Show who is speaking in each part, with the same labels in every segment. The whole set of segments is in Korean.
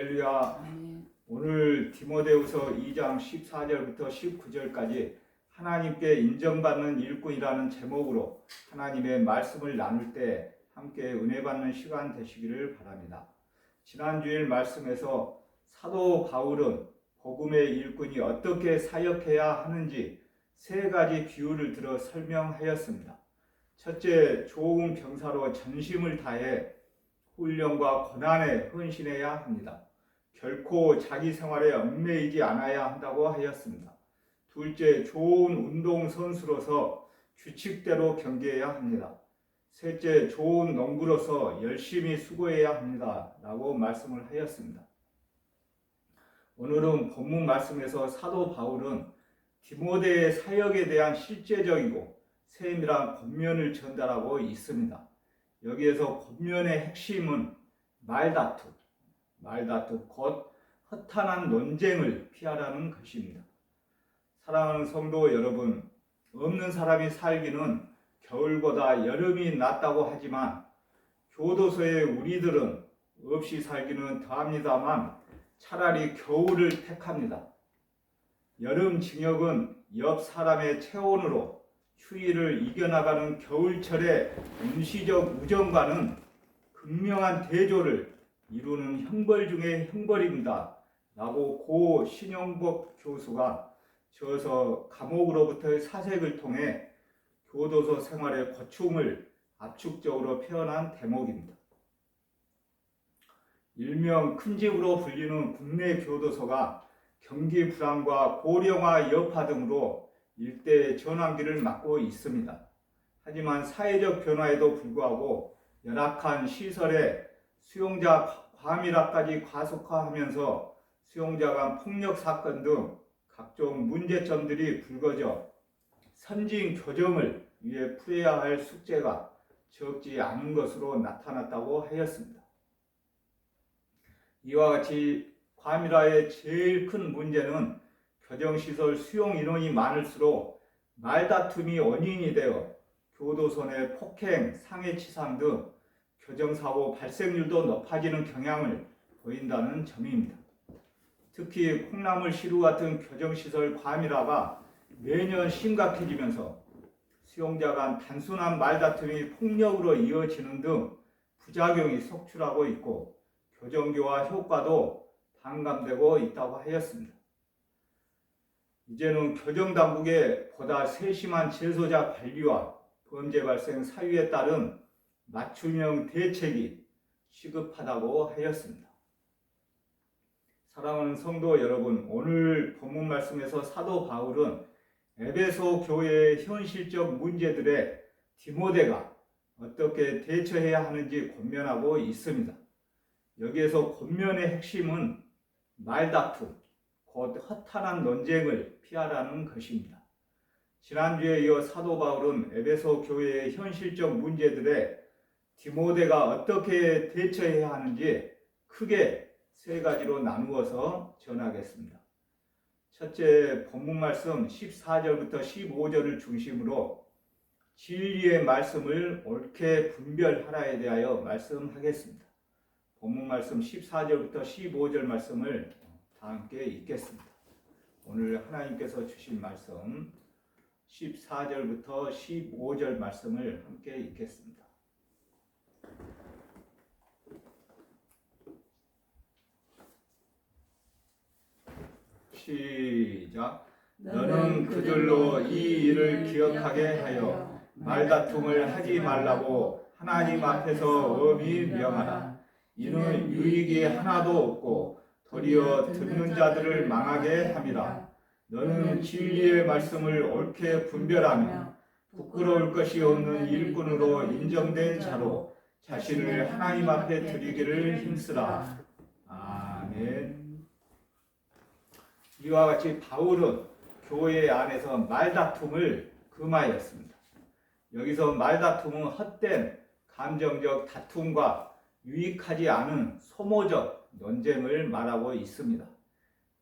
Speaker 1: 할렐루야. 오늘 디모데후서 2장 14절부터 19절까지 하나님께 인정받는 일꾼이라는 제목으로 하나님의 말씀을 나눌 때 함께 은혜 받는 시간 되시기를 바랍니다. 지난 주일 말씀에서 사도 바울은 복음의 일꾼이 어떻게 사역해야 하는지 세 가지 비유를 들어 설명하였습니다. 첫째, 좋은 병사로 전심을 다해 훈련과 고난에 헌신해야 합니다. 결코 자기 생활에 얽매이지 않아야 한다고 하였습니다. 둘째, 좋은 운동선수로서 규칙대로 경기해야 합니다. 셋째, 좋은 농부로서 열심히 수고해야 합니다. 라고 말씀을 하였습니다. 오늘은 본문 말씀에서 사도 바울은 디모데의 사역에 대한 실제적이고 세밀한 권면을 전달하고 있습니다. 여기에서 권면의 핵심은 말다툼, 곧 허탄한 논쟁을 피하라는 것입니다. 사랑하는 성도 여러분, 없는 사람이 살기는 겨울보다 여름이 낫다고 하지만 교도소의 우리들은 없이 살기는 더합니다만 차라리 겨울을 택합니다. 여름 징역은 옆 사람의 체온으로 추위를 이겨나가는 겨울철의 임시적 우정과는 극명한 대조를 이루는 형벌 중의 형벌입니다. 라고 고 신용복 교수가 저서 감옥으로부터의 사색을 통해 교도소 생활의 고충을 압축적으로 표현한 대목입니다. 일명 큰 집으로 불리는 국내 교도소가 경기 불안과 고령화 여파 등으로 일대 전환기를 맞고 있습니다. 하지만 사회적 변화에도 불구하고 열악한 시설에 수용자 과밀화까지 가속화하면서 수용자 간 폭력 사건 등 각종 문제점들이 불거져 선진 교정을 위해 풀어야 할 숙제가 적지 않은 것으로 나타났다고 하였습니다. 이와 같이 과밀화의 제일 큰 문제는 교정시설 수용 인원이 많을수록 말다툼이 원인이 되어 교도소 내 폭행, 상해치상 등 교정사고 발생률도 높아지는 경향을 보인다는 점입니다. 특히 콩나물시루 같은 교정시설 과밀화가 매년 심각해지면서 수용자 간 단순한 말다툼이 폭력으로 이어지는 등 부작용이 속출하고 있고 교정교화 효과도 반감되고 있다고 하였습니다. 이제는 교정당국의 보다 세심한 재소자 관리와 범죄 발생 사유에 따른 맞춤형 대책이 시급하다고 하였습니다. 사랑하는 성도 여러분, 오늘 본문 말씀에서 사도 바울은 에베소 교회의 현실적 문제들에 디모데가 어떻게 대처해야 하는지 권면하고 있습니다. 여기에서 권면의 핵심은 말다툼, 곧 허탄한 논쟁을 피하라는 것입니다. 지난주에 이어 사도 바울은 에베소 교회의 현실적 문제들에 디모데가 어떻게 대처해야 하는지 크게 세 가지로 나누어서 전하겠습니다. 첫째, 본문 말씀 14절부터 15절을 중심으로 진리의 말씀을 옳게 분별하라에 대하여 말씀하겠습니다. 본문 말씀 14절부터 15절 말씀을 다 함께 읽겠습니다. 오늘 하나님께서 주신 말씀 14절부터 15절 말씀을 함께 읽겠습니다. 시작. 너는 그들로 이 일을 기억하게 하여 말다툼을 하지 말라고 하나님 앞에서 엄히 명하라. 이는 유익이 하나도 없고 도리어 듣는 자들을 망하게 함이라. 너는 진리의 말씀을 옳게 분별하며 부끄러울 것이 없는 일꾼으로 인정된 자로 자신을 하나님 앞에 드리기를 힘쓰라. 아멘. 이와 같이 바울은 교회 안에서 말다툼을 금하였습니다. 여기서 말다툼은 헛된 감정적 다툼과 유익하지 않은 소모적 논쟁을 말하고 있습니다.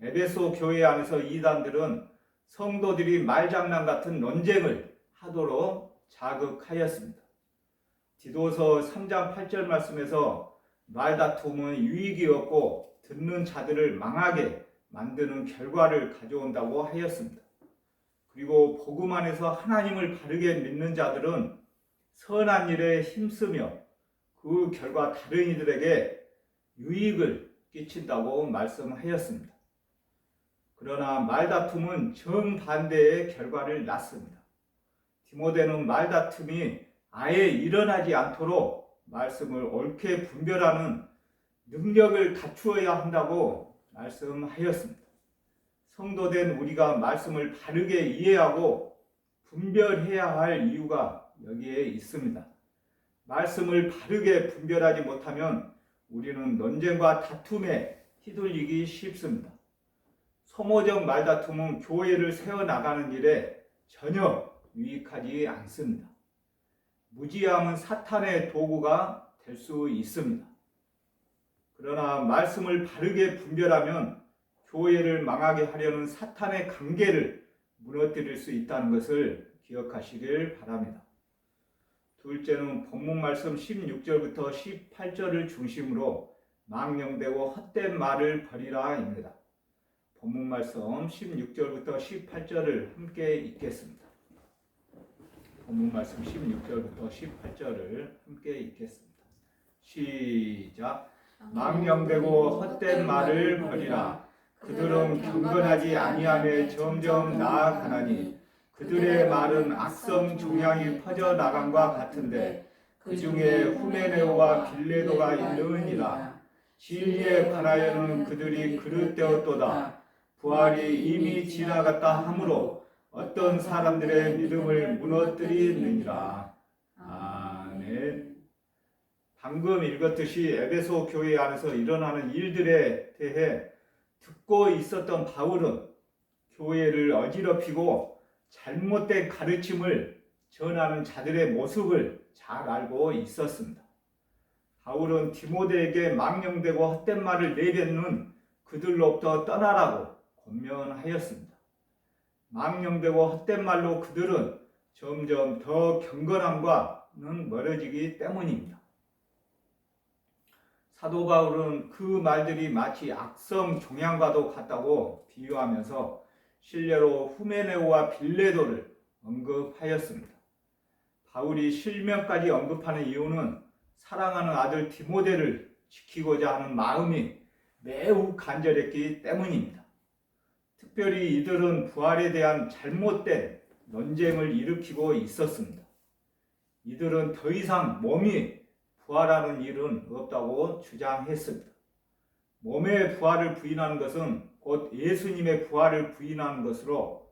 Speaker 1: 에베소 교회 안에서 이단들은 성도들이 말장난 같은 논쟁을 하도록 자극하였습니다. 디도서 3장 8절 말씀에서 말다툼은 유익이 없고 듣는 자들을 망하게 만드는 결과를 가져온다고 하였습니다. 그리고 복음 안에서 하나님을 바르게 믿는 자들은 선한 일에 힘쓰며 그 결과 다른 이들에게 유익을 끼친다고 말씀하였습니다. 그러나 말다툼은 정반대의 결과를 낳습니다. 디모데는 말다툼이 아예 일어나지 않도록 말씀을 옳게 분별하는 능력을 갖추어야 한다고 말씀하였습니다. 성도된 우리가 말씀을 바르게 이해하고 분별해야 할 이유가 여기에 있습니다. 말씀을 바르게 분별하지 못하면 우리는 논쟁과 다툼에 휘둘리기 쉽습니다. 소모적 말다툼은 교회를 세워나가는 일에 전혀 유익하지 않습니다. 무지함은 사탄의 도구가 될 수 있습니다. 그러나 말씀을 바르게 분별하면 교회를 망하게 하려는 사탄의 관계를 무너뜨릴 수 있다는 것을 기억하시길 바랍니다. 둘째는 본문 말씀 16절부터 18절을 중심으로 망령되고 헛된 말을 버리라입니다. 본문 말씀 16절부터 18절을 함께 읽겠습니다. 본문 말씀 16절부터 18절을 함께 읽겠습니다. 시작. 망령되고 헛된 말을 버리라. 그들은 경건하지 아니하며 점점 나아가나니 그들의 말은 악성 종양이 퍼져나감과 같은데 그 중에 후메네오와 빌레도가 있느니라. 진리에 관하여는 그들이 그릇되었도다. 부활이 이미 지나갔다 하므로 어떤 사람들의 믿음을 무너뜨리느니라. 아멘. 방금 읽었듯이 에베소 교회 안에서 일어나는 일들에 대해 듣고 있었던 바울은 교회를 어지럽히고 잘못된 가르침을 전하는 자들의 모습을 잘 알고 있었습니다. 바울은 디모데에게 망령되고 헛된 말을 내뱉는 그들로부터 떠나라고 권면하였습니다. 망령되고 헛된 말로 그들은 점점 더 경건함과는 멀어지기 때문입니다. 사도 바울은 그 말들이 마치 악성 종양과도 같다고 비유하면서 실례로 후메네오와 빌레도를 언급하였습니다. 바울이 실명까지 언급하는 이유는 사랑하는 아들 디모데를 지키고자 하는 마음이 매우 간절했기 때문입니다. 특별히 이들은 부활에 대한 잘못된 논쟁을 일으키고 있었습니다. 이들은 더 이상 몸이 부활하는 일은 없다고 주장했습니다. 몸의 부활을 부인하는 것은 곧 예수님의 부활을 부인하는 것으로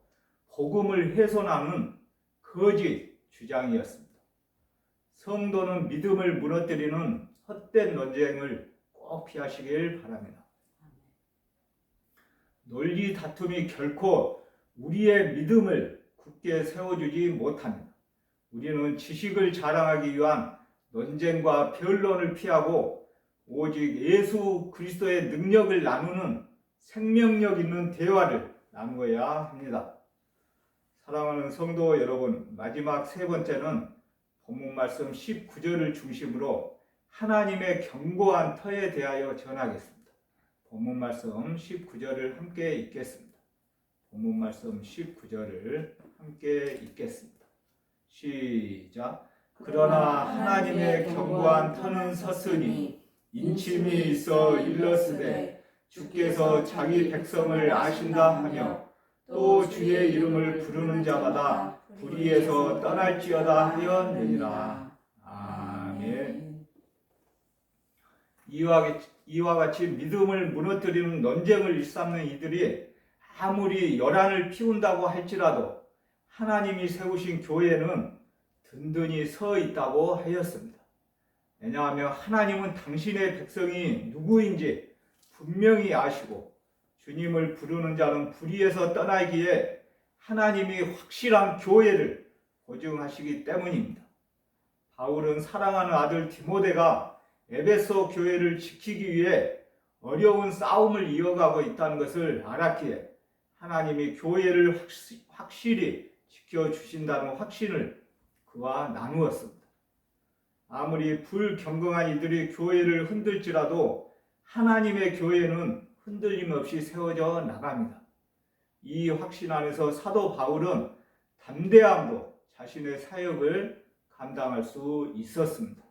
Speaker 1: 복음을 훼손하는 거짓 주장이었습니다. 성도는 믿음을 무너뜨리는 헛된 논쟁을 꼭 피하시길 바랍니다. 논리 다툼이 결코 우리의 믿음을 굳게 세워주지 못합니다. 우리는 지식을 자랑하기 위한 논쟁과 변론을 피하고 오직 예수 그리스도의 능력을 나누는 생명력 있는 대화를 나누어야 합니다. 사랑하는 성도 여러분, 마지막 세 번째는 본문 말씀 19절을 중심으로 하나님의 견고한 터에 대하여 전하겠습니다. 본문 말씀 19절을 함께 읽겠습니다. 본문 말씀 19절을 함께 읽겠습니다. 시작. 그러나 하나님의 견고한 터는 섰으니 인침이 있어 일렀으되 주께서 자기 백성을 아신다 하며 또 주의 이름을 부르는 자마다 불의에서 떠날지어다 하였느니라. 아멘. 이와 같이 믿음을 무너뜨리는 논쟁을 일삼는 이들이 아무리 열한을 피운다고 할지라도 하나님이 세우신 교회는 든든히 서 있다고 하였습니다. 왜냐하면 하나님은 당신의 백성이 누구인지 분명히 아시고 주님을 부르는 자는 불의에서 떠나기에 하나님이 확실한 교회를 보증하시기 때문입니다. 바울은 사랑하는 아들 디모데가 에베소 교회를 지키기 위해 어려운 싸움을 이어가고 있다는 것을 알았기에 하나님이 교회를 확실히 지켜주신다는 확신을 그와 나누었습니다. 아무리 불경건한 이들이 교회를 흔들지라도 하나님의 교회는 흔들림 없이 세워져 나갑니다. 이 확신 안에서 사도 바울은 담대함으로 자신의 사역을 감당할 수 있었습니다.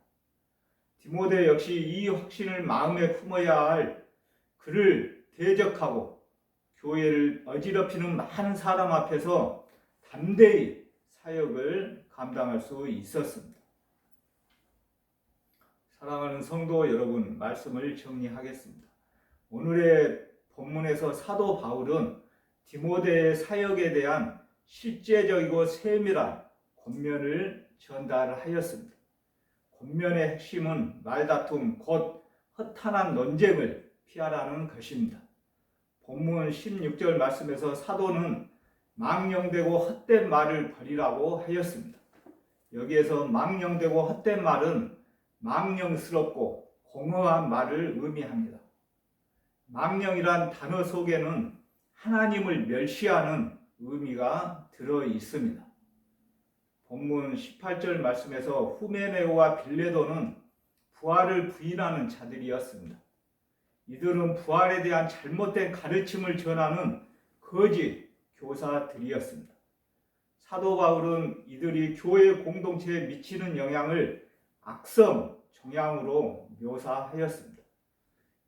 Speaker 1: 디모데 역시 이 확신을 마음에 품어야 할 그를 대적하고 교회를 어지럽히는 많은 사람 앞에서 담대히 사역을 감당할 수 있었습니다. 사랑하는 성도 여러분, 말씀을 정리하겠습니다. 오늘의 본문에서 사도 바울은 디모데의 사역에 대한 실제적이고 세밀한 권면을 전달하였습니다. 권면의 핵심은 말다툼, 곧 허탄한 논쟁을 피하라는 것입니다. 본문 16절 말씀에서 사도는 망령되고 헛된 말을 버리라고 하였습니다. 여기에서 망령되고 헛된 말은 망령스럽고 공허한 말을 의미합니다. 망령이란 단어 속에는 하나님을 멸시하는 의미가 들어 있습니다. 본문 18절 말씀에서 후메네오와 빌레도는 부활을 부인하는 자들이었습니다. 이들은 부활에 대한 잘못된 가르침을 전하는 거짓 교사들이었습니다. 사도 바울은 이들이 교회 공동체에 미치는 영향을 악성 종양으로 묘사하였습니다.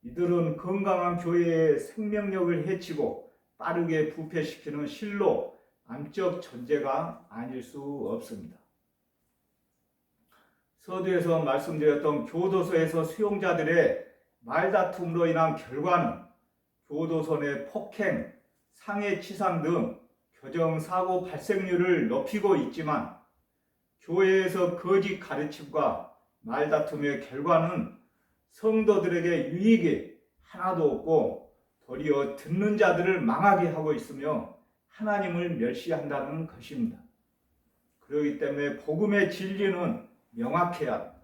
Speaker 1: 이들은 건강한 교회의 생명력을 해치고 빠르게 부패시키는 실로 암적 존재가 아닐 수 없습니다. 서두에서 말씀드렸던 교도소에서 수용자들의 말다툼으로 인한 결과는 교도소 내 폭행, 상해치상 등 교정사고 발생률을 높이고 있지만 교회에서 거짓 가르침과 말다툼의 결과는 성도들에게 유익이 하나도 없고 도리어 듣는 자들을 망하게 하고 있으며 하나님을 멸시한다는 것입니다. 그렇기 때문에 복음의 진리는 명확해야 합니다.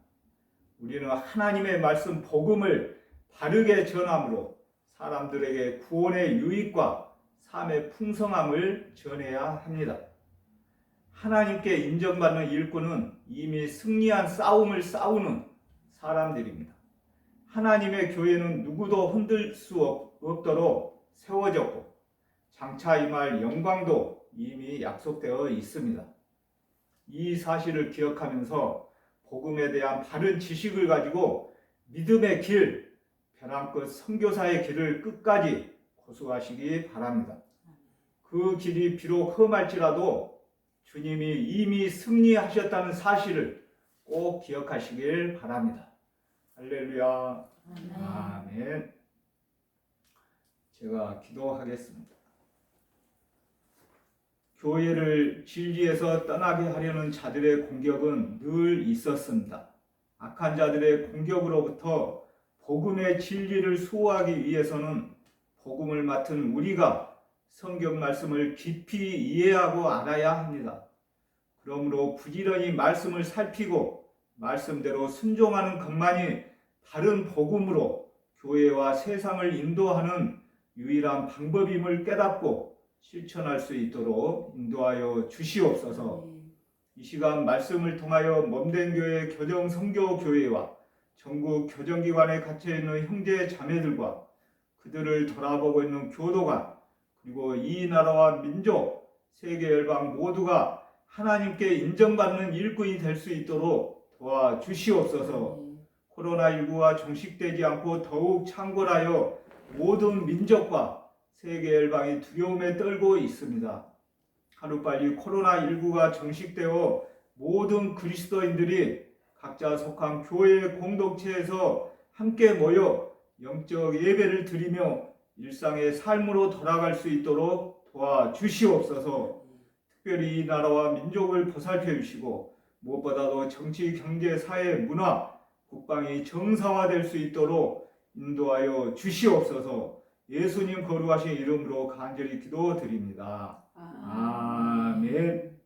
Speaker 1: 우리는 하나님의 말씀 복음을 바르게 전함으로 사람들에게 구원의 유익과 삶의 풍성함을 전해야 합니다. 하나님께 인정받는 일꾼은 이미 승리한 싸움을 싸우는 사람들입니다. 하나님의 교회는 누구도 흔들 수 없도록 세워졌고 장차 임할 영광도 이미 약속되어 있습니다. 이 사실을 기억하면서 복음에 대한 바른 지식을 가지고 믿음의 길, 벼랑 끝 선교사의 길을 끝까지 고수하시기 바랍니다. 그 길이 비록 험할지라도 주님이 이미 승리하셨다는 사실을 꼭 기억하시길 바랍니다. 할렐루야. 아멘. 제가 기도하겠습니다. 교회를 진리에서 떠나게 하려는 자들의 공격은 늘 있었습니다. 악한 자들의 공격으로부터 복음의 진리를 수호하기 위해서는 복음을 맡은 우리가 성경 말씀을 깊이 이해하고 알아야 합니다. 그러므로 부지런히 말씀을 살피고 말씀대로 순종하는 것만이 바른 복음으로 교회와 세상을 인도하는 유일한 방법임을 깨닫고 실천할 수 있도록 인도하여 주시옵소서. 이 시간 말씀을 통하여 몸된 교회 교정 선교 교회와 전국 교정기관에 갇혀있는 형제 자매들과 그들을 돌아보고 있는 교도관 그리고 이 나라와 민족 세계 열방 모두가 하나님께 인정받는 일꾼이 될 수 있도록 도와주시옵소서. 코로나19가 종식되지 않고 더욱 창궐하여 모든 민족과 세계 열방이 두려움에 떨고 있습니다. 하루빨리 코로나19가 종식되어 모든 그리스도인들이 각자 속한 교회 공동체에서 함께 모여 영적 예배를 드리며 일상의 삶으로 돌아갈 수 있도록 도와주시옵소서. 특별히 이 나라와 민족을 보살펴 주시고 무엇보다도 정치, 경제, 사회, 문화, 국방이 정상화될 수 있도록 인도하여 주시옵소서. 예수님 거룩하신 이름으로 간절히 기도드립니다. 아멘.